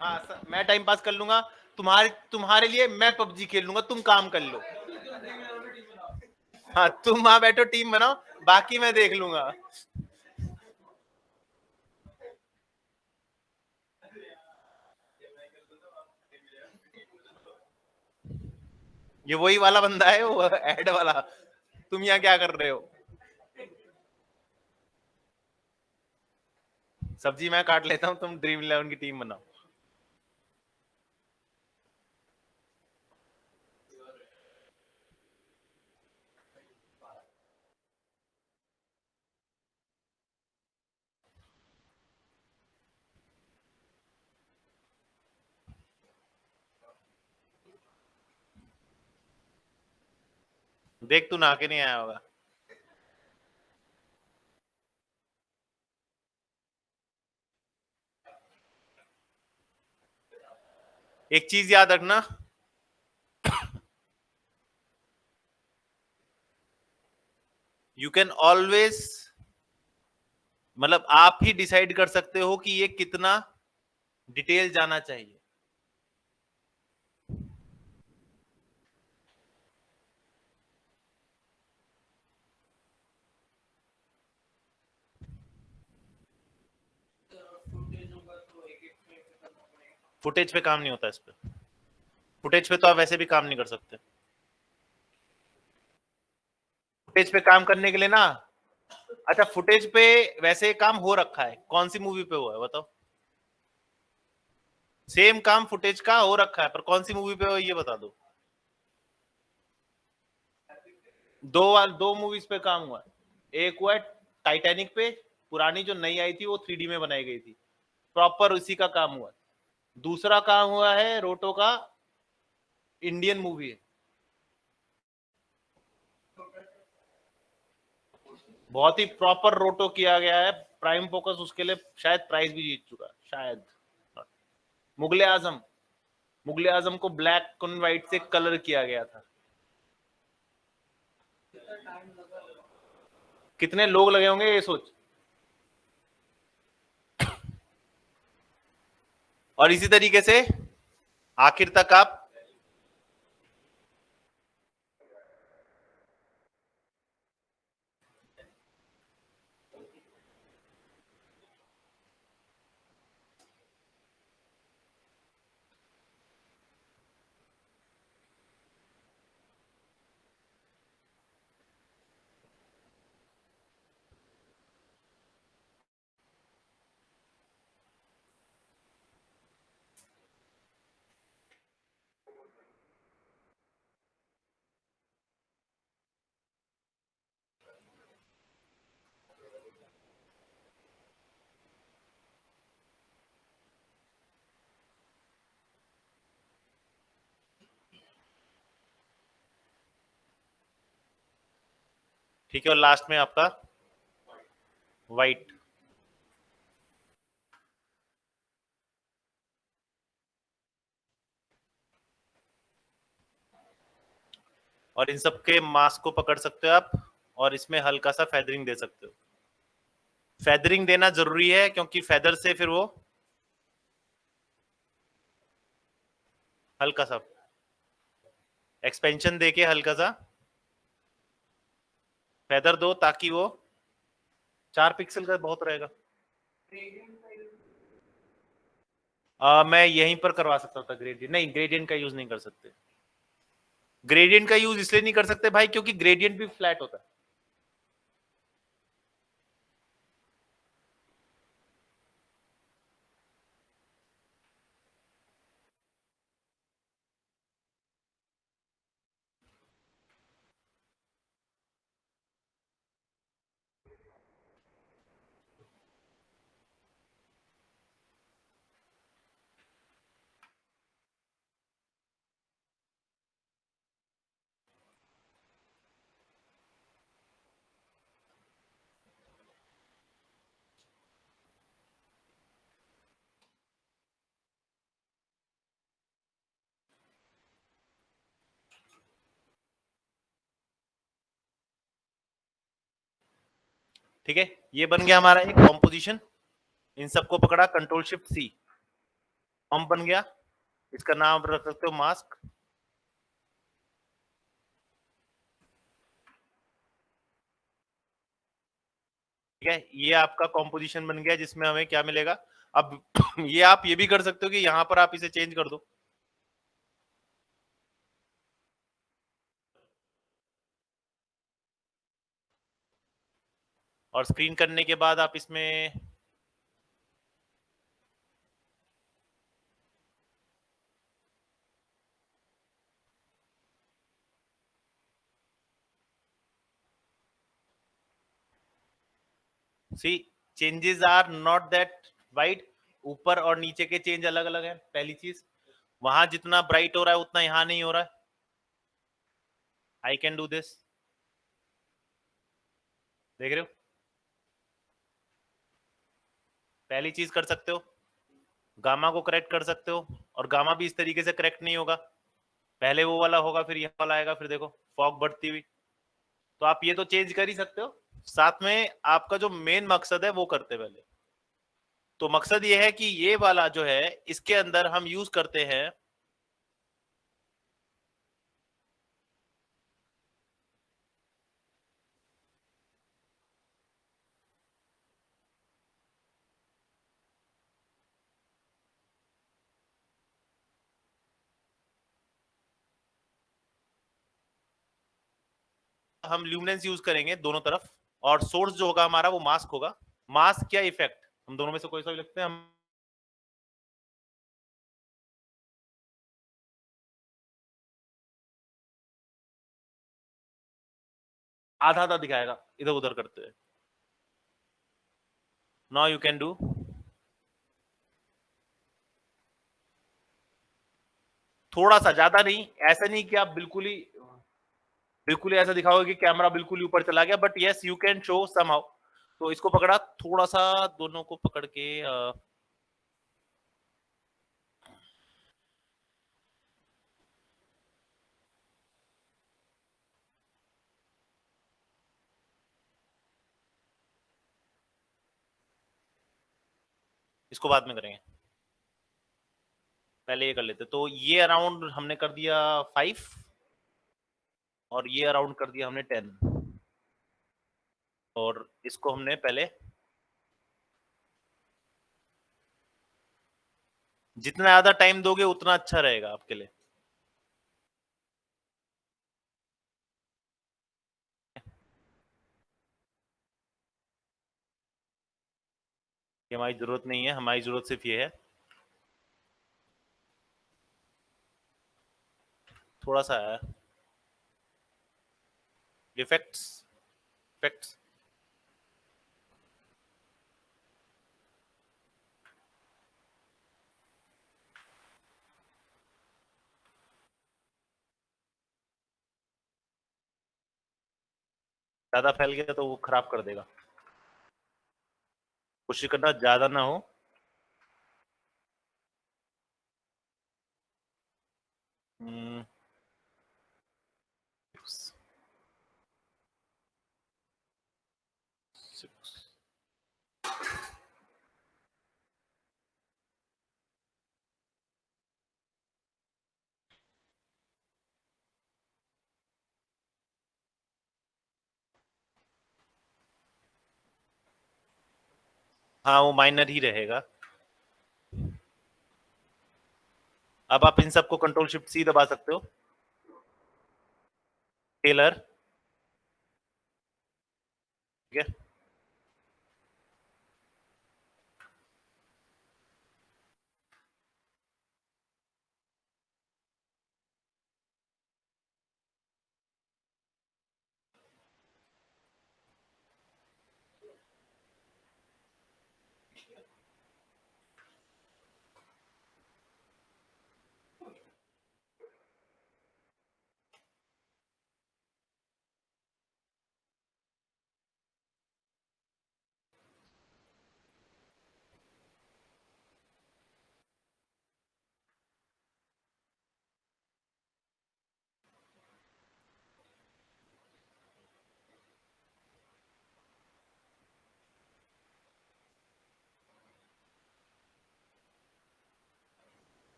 हाँ मैं टाइम पास कर लूंगा, तुम्हारे लिए मैं पबजी खेल लूंगा, तुम काम कर लो। हाँ तुम वहां बैठो, टीम बनाओ, बाकी मैं देख लूंगा। ये वही वाला बंदा है, वो ऐड वाला। तुम यहाँ क्या कर रहे हो? सब्जी मैं काट लेता हूँ, तुम ड्रीम 11 की टीम बनाओ। देख तू नहा के नहीं आया होगा। एक चीज याद रखना, यू कैन ऑलवेज, मतलब आप ही डिसाइड कर सकते हो कि ये कितना डिटेल जाना चाहिए। फुटेज पे काम नहीं होता इस पे, फुटेज पे तो आप वैसे भी काम नहीं कर सकते। फुटेज पे काम करने के लिए ना, अच्छा फुटेज पे वैसे काम हो रखा है, कौन सी मूवी पे हुआ है बताओ? सेम काम फुटेज का हो रखा है, पर कौन सी मूवी पे हुआ ये बता दो। दो मूवीज पे काम हुआ है। एक हुआ है टाइटैनिक पे, पुरानी जो नई आई थी वो 3D में बनाई गई थी, प्रॉपर उसी का काम हुआ है। दूसरा काम हुआ है रोटो का, इंडियन मूवी है, बहुत ही प्रॉपर रोटो किया गया है। प्राइम फोकस उसके लिए शायद प्राइज भी जीत चुका है शायद। मुगले आजम, मुगले आजम को ब्लैक एंड व्हाइट से कलर किया गया था। कितने लोग लगे होंगे ये सोच। और इसी तरीके से आखिर तक आप, ठीक है, और लास्ट में आपका व्हाइट। और इन सब के मास्क को पकड़ सकते हो आप, और इसमें हल्का सा फेदरिंग दे सकते हो। फेदरिंग देना जरूरी है क्योंकि फेदर से फिर वो हल्का सा एक्सपेंशन देके हल्का सा फेदर दो, ताकि वो 4 पिक्सल का बहुत रहेगा। मैं यहीं पर करवा सकता था ग्रेडियंट, नहीं ग्रेडियंट का यूज नहीं कर सकते। ग्रेडियंट का यूज इसलिए नहीं कर सकते भाई क्योंकि ग्रेडियंट भी फ्लैट होता है। ठीक है, ये बन गया हमारा एक कॉम्पोजिशन। इन सबको पकड़ा, कंट्रोल शिफ्ट सी। पंप बन गया, इसका नाम रख सकते हो मास्क। ठीक है, ये आपका कॉम्पोजिशन बन गया जिसमें हमें क्या मिलेगा। अब ये आप ये भी कर सकते हो कि यहां पर आप इसे चेंज कर दो। और स्क्रीन करने के बाद आप इसमें see changes are not that wide. ऊपर और नीचे के चेंज अलग अलग है। पहली चीज, वहां जितना ब्राइट हो रहा है उतना यहां नहीं हो रहा है। आई कैन डू दिस, देख रहे हो। पहली चीज कर सकते हो, गामा को करेक्ट कर सकते हो। और गामा भी इस तरीके से करेक्ट नहीं होगा, पहले वो वाला होगा फिर यह वाला आएगा, फिर देखो फॉग बढ़ती हुई। तो आप ये तो चेंज कर ही सकते हो, साथ में आपका जो मेन मकसद है वो करते पहले। तो मकसद ये है कि ये वाला जो है इसके अंदर हम यूज करते हैं हम ल्यूमिनेंस यूज करेंगे दोनों तरफ। और सोर्स जो होगा हमारा वो मास्क होगा। मास्क क्या इफेक्ट, हम दोनों में से कोई सा भी लिखते हैं हम। आधा आधा दिखाएगा इधर उधर करते हुए। Now you can do. थोड़ा सा, ज्यादा नहीं, ऐसा नहीं कि आप बिल्कुल ही ऐसा दिखाओगे कि कैमरा बिल्कुल ही ऊपर चला गया, but yes you can show somehow. तो इसको पकड़ा थोड़ा सा, दोनों को पकड़ के इसको बाद में करेंगे, पहले ये कर लेते। तो ये अराउंड हमने कर दिया 5, और ये अराउंड कर दिया हमने 10। और इसको हमने पहले, जितना ज्यादा टाइम दोगे उतना अच्छा रहेगा आपके लिए। ये हमारी जरूरत नहीं है, हमारी जरूरत सिर्फ ये है, थोड़ा सा है इफेक्ट्स। इफेक्ट्स ज्यादा फैल गया तो वो खराब कर देगा, कोशिश करना ज्यादा ना हो। हम्म, हाँ वो माइनर ही रहेगा। अब आप इन सबको कंट्रोल शिफ्ट सी दबा सकते हो। टेलर, ठीक है।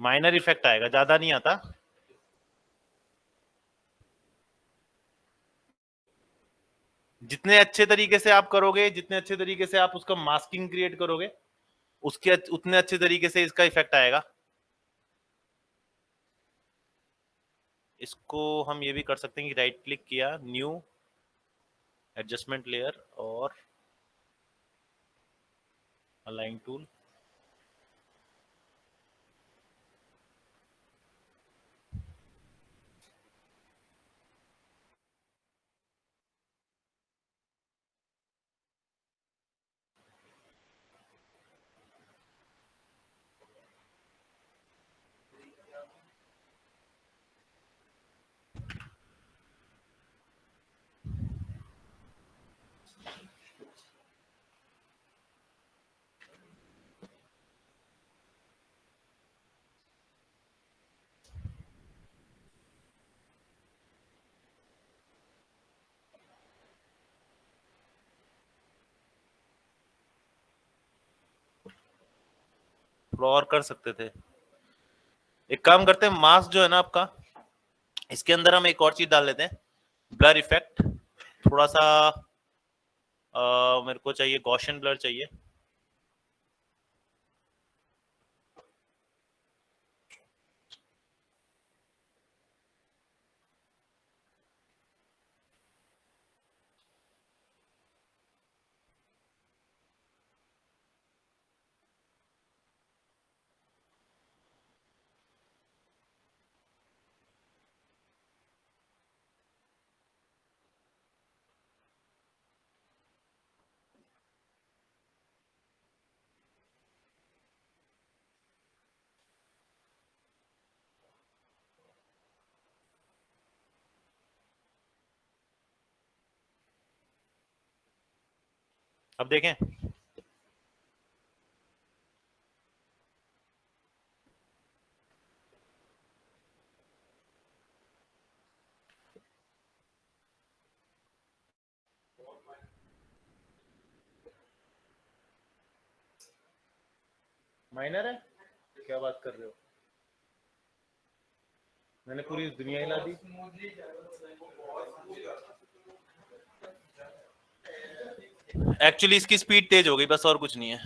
माइनर इफेक्ट आएगा, ज्यादा नहीं आता। जितने अच्छे तरीके से आप करोगे, जितने अच्छे तरीके से आप उसका मास्किंग क्रिएट करोगे, उसके उतने अच्छे तरीके से इसका इफेक्ट आएगा। इसको हम ये भी कर सकते हैं कि राइट क्लिक किया, न्यू एडजस्टमेंट लेयर और अलाइन टूल, थोड़ा और कर सकते थे। एक काम करते हैं, मास्क जो है ना आपका, इसके अंदर हम एक और चीज डाल लेते हैं, ब्लर इफेक्ट। थोड़ा सा मेरे को चाहिए गॉशियन ब्लर चाहिए। अब देखें, माइनर है, क्या बात कर रहे हो, मैंने पूरी दुनिया हिला दी। एक्चुअली इसकी स्पीड तेज हो गई, बस और कुछ नहीं है।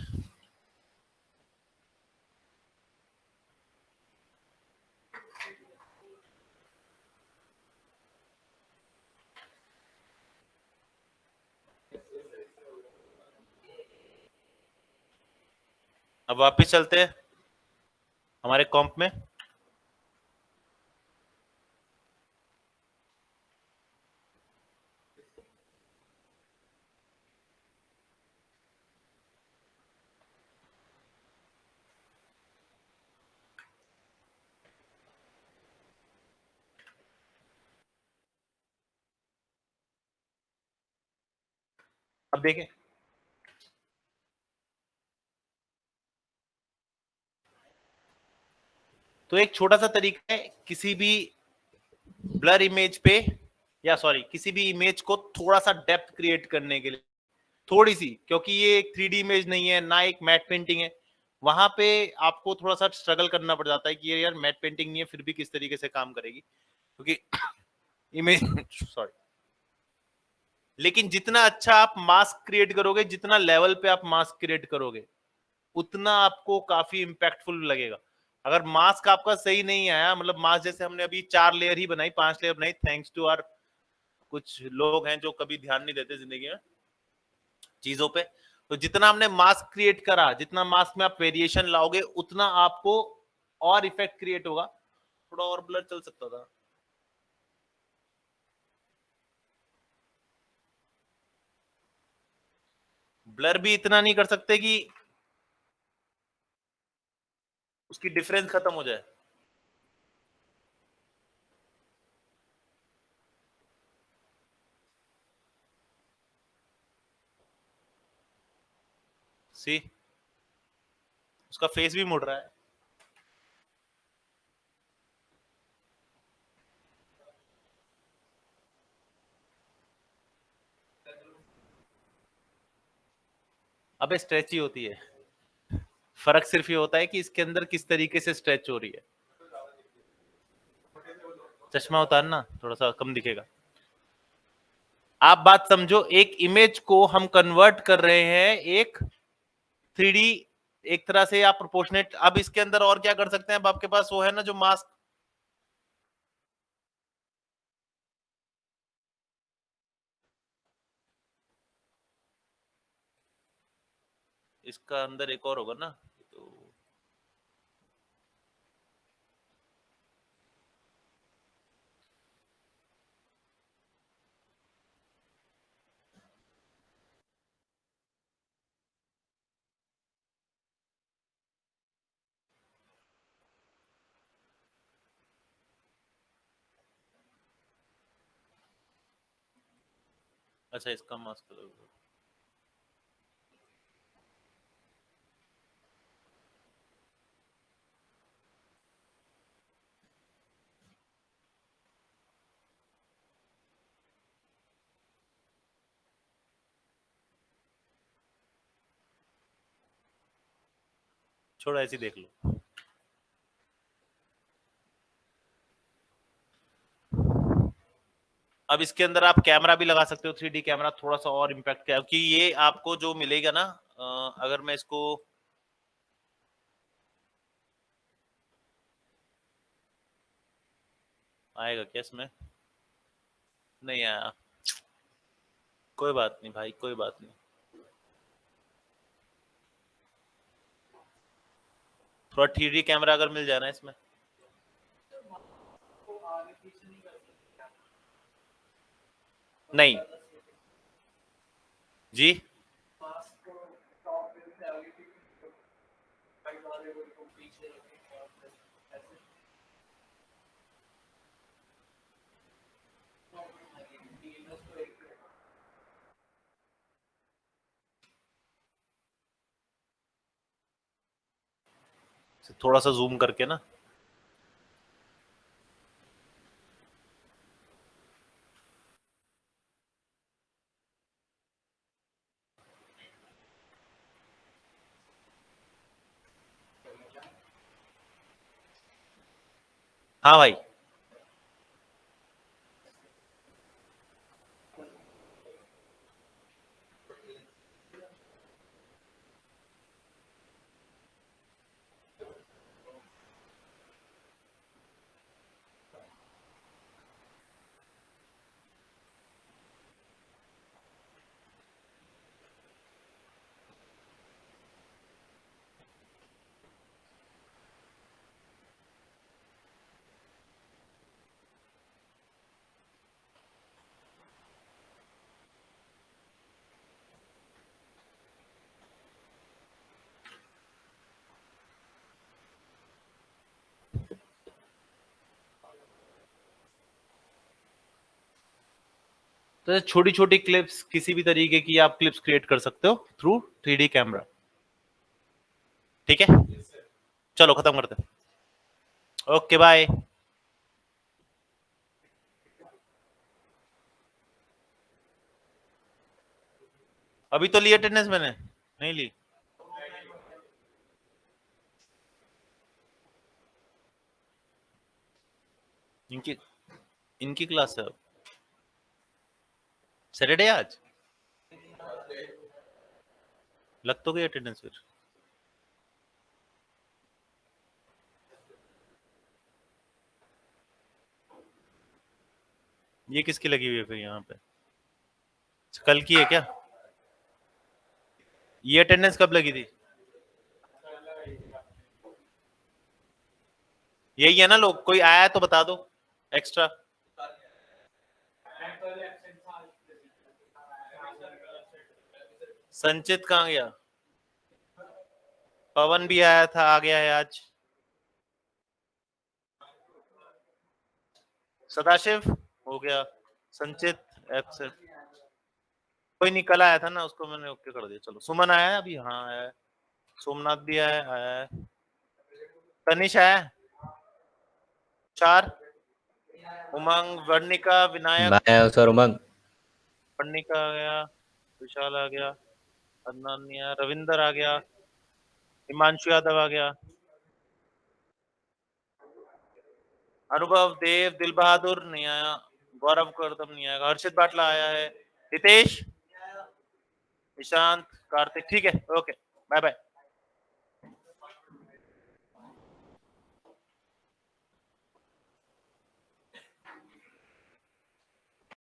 अब वापस चलते हैं हमारे कॉम्प में। अब देखें, तो एक छोटा सा तरीका है किसी भी ब्लर इमेज पे, या सॉरी किसी भी इमेज को थोड़ा सा डेप्थ क्रिएट करने के लिए, थोड़ी सी, क्योंकि ये एक 3D इमेज नहीं है ना, एक मैट पेंटिंग है, वहां पे आपको थोड़ा सा स्ट्रगल करना पड़ जाता है कि ये यार मैट पेंटिंग नहीं है, फिर भी किस तरीके से काम करेगी, क्योंकि इमेज सॉरी। लेकिन जितना अच्छा आप मास्क क्रिएट करोगे, जितना लेवल पे आप मास्क क्रिएट करोगे, उतना आपको काफी इंपैक्टफुल लगेगा। अगर मास्क आपका सही नहीं आया, मतलब मास्क जैसे हमने अभी 4 लेयर ही बनाई, 5 लेयर बनाई, थैंक्स टू आवर कुछ लोग हैं जो कभी ध्यान नहीं देते जिंदगी में चीजों पे। तो जितना हमने मास्क क्रिएट करा, जितना मास्क में आप वेरिएशन लाओगे, उतना आपको और इफेक्ट क्रिएट होगा। थोड़ा और ब्लर चल सकता था। ब्लर भी इतना नहीं कर सकते कि उसकी डिफरेंस खत्म हो जाए। सी, उसका फेस भी मुड़ रहा है। अबे स्ट्रेची होती है। फर्क सिर्फ ये होता है कि इसके अंदर किस तरीके से स्ट्रेच हो रही है। चश्मा उतारना, थोड़ा सा कम दिखेगा। आप बात समझो, एक इमेज को हम कन्वर्ट कर रहे हैं एक 3D, एक तरह से आप प्रोपोर्शनेट। अब इसके अंदर और क्या कर सकते हैं, अब आपके पास वो है ना जो मास्क, इसका अंदर एक और होगा ना, तो अच्छा इसका मास्क छोड़ो, ऐसे ही देख लो। अब इसके अंदर आप कैमरा भी लगा सकते हो, 3D कैमरा, थोड़ा सा और इम्पैक्ट, क्योंकि ये आपको जो मिलेगा ना, अगर मैं इसको आएगा क्या इसमें, नहीं आया, कोई बात नहीं भाई, कोई बात नहीं। थोड़ा 3D कैमरा अगर मिल जाए ना इसमें, नहीं जी, थोड़ा सा जूम करके ना, हाँ भाई। तो छोटी छोटी क्लिप्स, किसी भी तरीके की आप क्लिप्स क्रिएट कर सकते हो थ्रू 3D कैमरा। ठीक है, चलो खत्म करते हैं, ओके बाय। अभी तो ली अटेंडेंस मैंने, नहीं ली। इनकी इनकी क्लास है सैटरडे आज, लग तो गई अटेंडेंस फिर। ये किसकी लगी हुई है फिर यहाँ पे, कल की है क्या? ये अटेंडेंस कब लगी थी? यही है ना लोग, कोई आया है तो बता दो एक्स्ट्रा। संचित कहाँ गया? पवन भी आया था, आ गया है आज। सदाशिव हो गया, संचित एब्सेंट, कोई नहीं, कल आया था ना, उसको मैंने ओके कर दिया। चलो सुमन आया है अभी, हाँ आया है, सोमनाथ भी आया है, तनिष आया है, 4, उमंग, वर्णिका, विनायक,
मैं सर उमंग।
वर्णिका आ गया, विशाल आ गया, अदनान नहीं आया, रविंदर आ गया, हिमांशु यादव आ गया, अनुभव, देव, दिल बहादुर नहीं आया, गौरव करदम नहीं आएगा, हर्षित बाटला आया है, हितेश, ईशांत, कार्तिक, ठीक है, ओके, बाय बाय।